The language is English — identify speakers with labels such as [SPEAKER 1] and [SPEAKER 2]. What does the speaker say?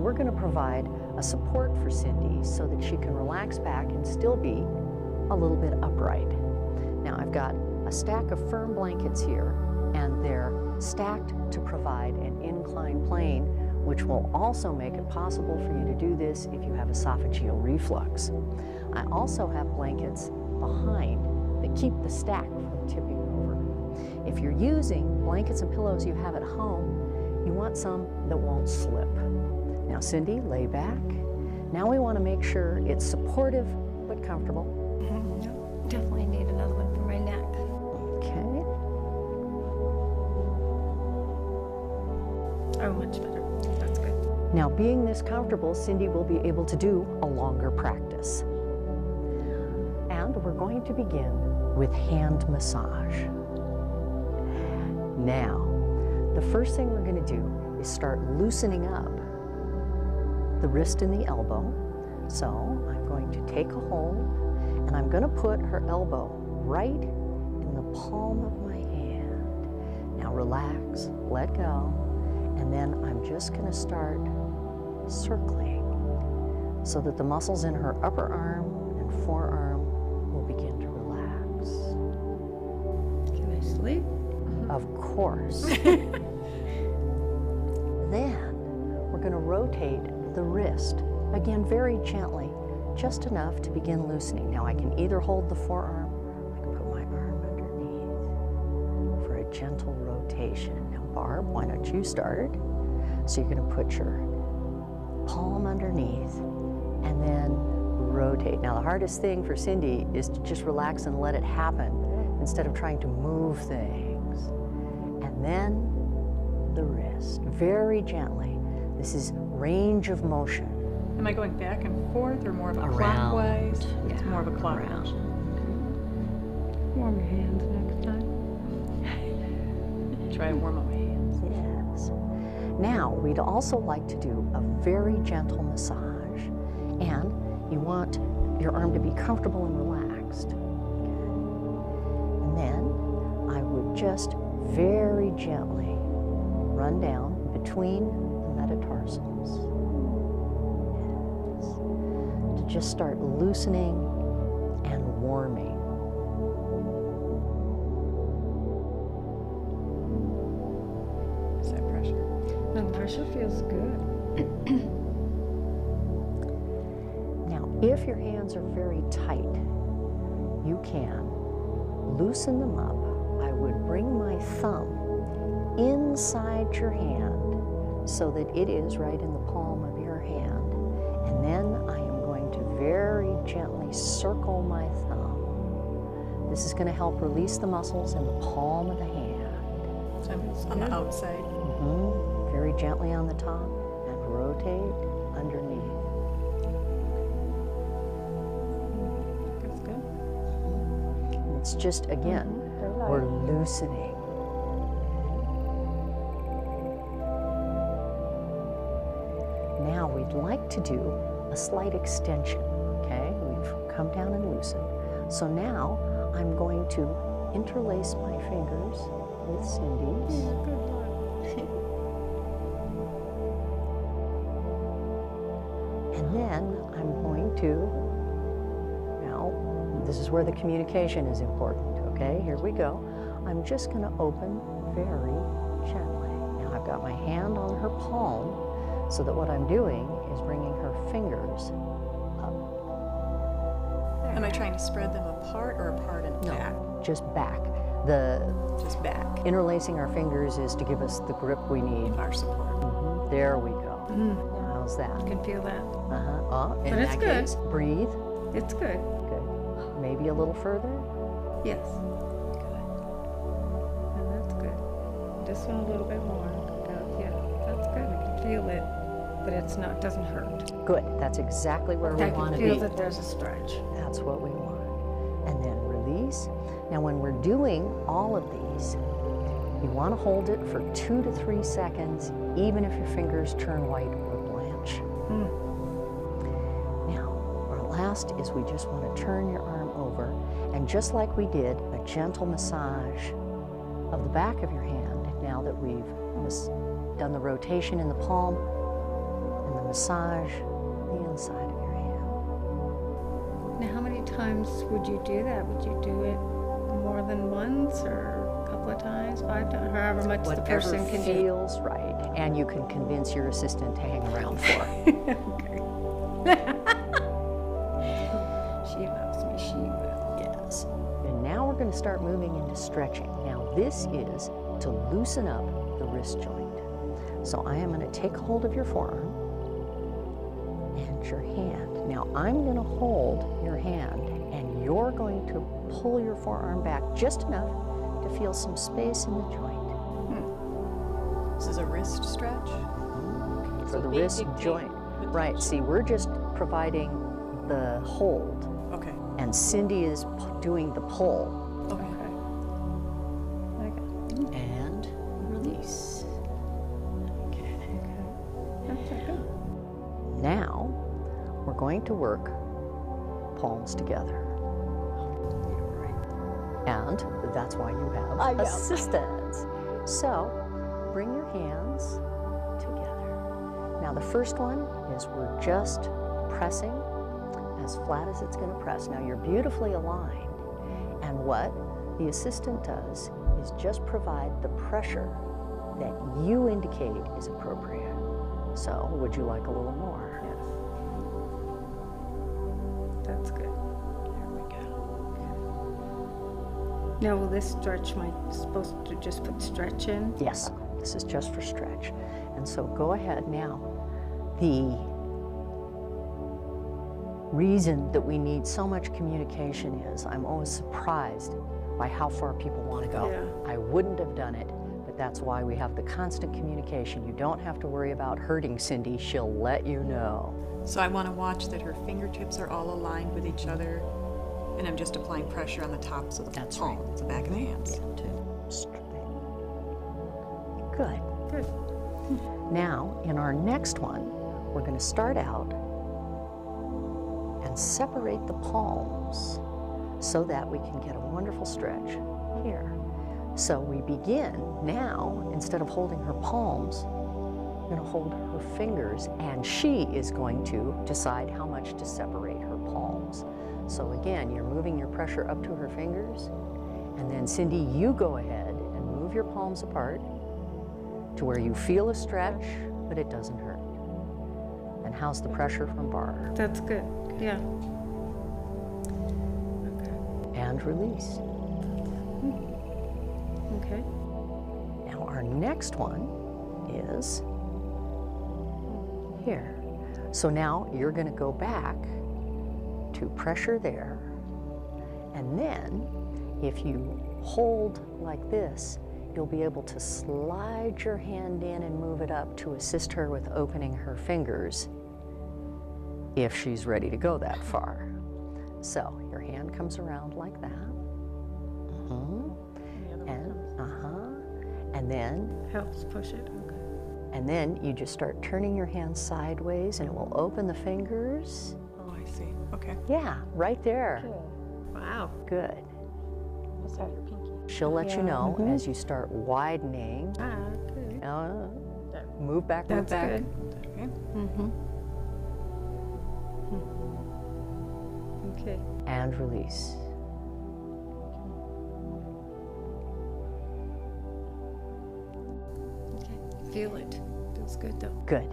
[SPEAKER 1] we're going to provide a support for Cindy so that she can relax back and still be a little bit upright. Now I've got a stack of firm blankets here, and they're stacked to provide an inclined plane, which will also make it possible for you to do this if you have esophageal reflux. I also have blankets behind that keep the stack from tipping over. If you're using blankets and pillows you have at home, you want some that won't slip. Now Cindy, lay back. Now we want to make sure it's supportive but comfortable.
[SPEAKER 2] Mm-hmm. Definitely need another one for my neck.
[SPEAKER 1] Okay.
[SPEAKER 2] Oh, much better. That's good.
[SPEAKER 1] Now, being this comfortable, Cindy will be able to do a longer practice. And we're going to begin with hand massage. Now, the first thing we're going to do is start loosening up the wrist and the elbow. So I'm going to take a hold, and I'm going to put her elbow right in the palm of my hand. Now relax, let go, and then I'm just going to start circling so that the muscles in her upper arm and forearm will begin to relax.
[SPEAKER 2] Can I sleep?
[SPEAKER 1] Of course. Then we're going to rotate the wrist, again very gently, just enough to begin loosening. Now I can either hold the forearm, or I can put my arm underneath for a gentle rotation. Now Barb, why don't you start? So you're going to put your palm underneath and then rotate. Now the hardest thing for Cindy is to just relax and let it happen instead of trying to move things. And then the wrist, very gently. This is range of motion.
[SPEAKER 3] Am I going back and forth or more of a
[SPEAKER 1] Around.
[SPEAKER 3] clockwise?
[SPEAKER 1] Yeah,
[SPEAKER 3] It's more of a clockwise.
[SPEAKER 1] around.
[SPEAKER 2] Warm your hands next time.
[SPEAKER 3] Try to warm up my hands.
[SPEAKER 1] Yes. Now, we'd also like to do a very gentle massage. And you want your arm to be comfortable and relaxed. And then I would just very gently run down between the metatarsals. Yes. To just start loosening and warming.
[SPEAKER 3] Is that pressure?
[SPEAKER 2] The pressure feels good.
[SPEAKER 1] Now, if your hands are very tight, you can loosen them up. I would bring my thumb inside your hand so that it is right in the palm of your hand. And then I am going to very gently circle my thumb. This is going to help release the muscles in the palm of the hand.
[SPEAKER 3] So it's on the outside.
[SPEAKER 1] Very gently on the top and rotate underneath.
[SPEAKER 3] That's good.
[SPEAKER 1] It's just, again, we're loosening. Now we'd like to do a slight extension, okay? We've come down and loosened. So now I'm going to interlace my fingers with Cindy's. And then I'm going to, now this is where the communication is important, okay? Here we go. I'm just going to open very gently. Now I've got my hand on her palm, so that what I'm doing is bringing her fingers up.
[SPEAKER 3] Am I trying to spread them apart or apart and back?
[SPEAKER 1] Just back.
[SPEAKER 3] Just back.
[SPEAKER 1] Interlacing our fingers is to give us the grip we need.
[SPEAKER 3] Our support.
[SPEAKER 1] There we go. How's that?
[SPEAKER 2] I can feel that.
[SPEAKER 1] In
[SPEAKER 2] But it's
[SPEAKER 1] that
[SPEAKER 2] good.
[SPEAKER 1] case, breathe.
[SPEAKER 2] It's good.
[SPEAKER 1] Good. Maybe a little further.
[SPEAKER 2] Yes. And that's good. This one a little bit more. Yeah, that's good. I can feel it, but it's not, doesn't hurt.
[SPEAKER 1] Good. That's exactly where we
[SPEAKER 2] I
[SPEAKER 1] want
[SPEAKER 2] can
[SPEAKER 1] to
[SPEAKER 2] feel
[SPEAKER 1] be.
[SPEAKER 2] that there's a stretch.
[SPEAKER 1] That's what we want. And then release. Now when we're doing all of these, you want to hold it for 2 to 3 seconds, even if your fingers turn white or blanch. Now, our last is we just want to turn your arm over, and just like we did a gentle massage of the back of your hand, now that we've done the rotation in the palm and the massage the inside of your hand.
[SPEAKER 2] Now, how many times would you do that? Would you do it more than once or a couple of times, 5 times, however much the person
[SPEAKER 1] Whatever
[SPEAKER 2] can do?
[SPEAKER 1] feels right, and you can convince your assistant to hang around for.
[SPEAKER 2] She loves me, she will.
[SPEAKER 1] Yes. And now we're going to start moving into stretching. Now this is to loosen up the wrist joint. So I am going to take hold of your forearm and your hand. Now I'm going to hold your hand and you're going to pull your forearm back just enough to feel some space in the joint.
[SPEAKER 3] This is a wrist stretch?
[SPEAKER 1] For the wrist joint. Right, see, we're just providing the hold.
[SPEAKER 3] Okay.
[SPEAKER 1] And Cindy is doing the pull.
[SPEAKER 3] Okay.
[SPEAKER 1] And release. Okay.
[SPEAKER 2] That's okay.
[SPEAKER 1] Now, we're going to work palms together. And that's why you have assistants. So, bring your hands together. Now, the first one is we're just pressing as flat as it's going to press. Now, you're beautifully aligned. And what the assistant does is just provide the pressure that you indicate is appropriate. So, would you like a little more?
[SPEAKER 2] Yes. That's good.
[SPEAKER 1] There we go.
[SPEAKER 2] Now, will this stretch, am I supposed to just put stretch in?
[SPEAKER 1] Yes, this is just for stretch. And so go ahead now. The reason that we need so much communication is I'm always surprised by how far people want to go.
[SPEAKER 2] Yeah.
[SPEAKER 1] I wouldn't have done it, but that's why we have the constant communication. You don't have to worry about hurting Cindy. She'll let you know.
[SPEAKER 3] So I want to watch that her fingertips are all aligned with each other, and I'm just applying pressure on the tops of the
[SPEAKER 1] That's
[SPEAKER 3] palms, the back of the hands.
[SPEAKER 1] Good.
[SPEAKER 2] Good.
[SPEAKER 1] Now, in our next one, we're going to start out and separate the palms so that we can get a wonderful stretch here. So we begin now, instead of holding her palms, we're going to hold her fingers, and she is going to decide how much to separate her palms. So again, you're moving your pressure up to her fingers, and then Cindy, you go ahead and move your palms apart to where you feel a stretch, but it doesn't hurt. And how's the pressure from Barr?
[SPEAKER 2] That's good. Yeah. Okay.
[SPEAKER 1] And release.
[SPEAKER 2] Okay.
[SPEAKER 1] Now our next one is here. So now you're going to go back to pressure there, and then if you hold like this, you'll be able to slide your hand in and move it up to assist her with opening her fingers if she's ready to go that far. So your hand comes around like that. And then
[SPEAKER 2] Helps push it. Okay.
[SPEAKER 1] and then you just start turning your hand sideways and it will open the fingers.
[SPEAKER 3] Oh, I see. Okay.
[SPEAKER 1] Yeah, right there.
[SPEAKER 2] Wow.
[SPEAKER 1] Good.
[SPEAKER 2] Let's have your pinky.
[SPEAKER 1] She'll let you
[SPEAKER 2] Yeah.
[SPEAKER 1] know as you start widening.
[SPEAKER 2] Ah, good.
[SPEAKER 1] Move back, move
[SPEAKER 2] That's
[SPEAKER 1] back.
[SPEAKER 2] good.
[SPEAKER 3] Okay.
[SPEAKER 2] Mm-hmm. Okay.
[SPEAKER 1] And release.
[SPEAKER 2] Okay. Feel it. Feels good though.
[SPEAKER 1] Good.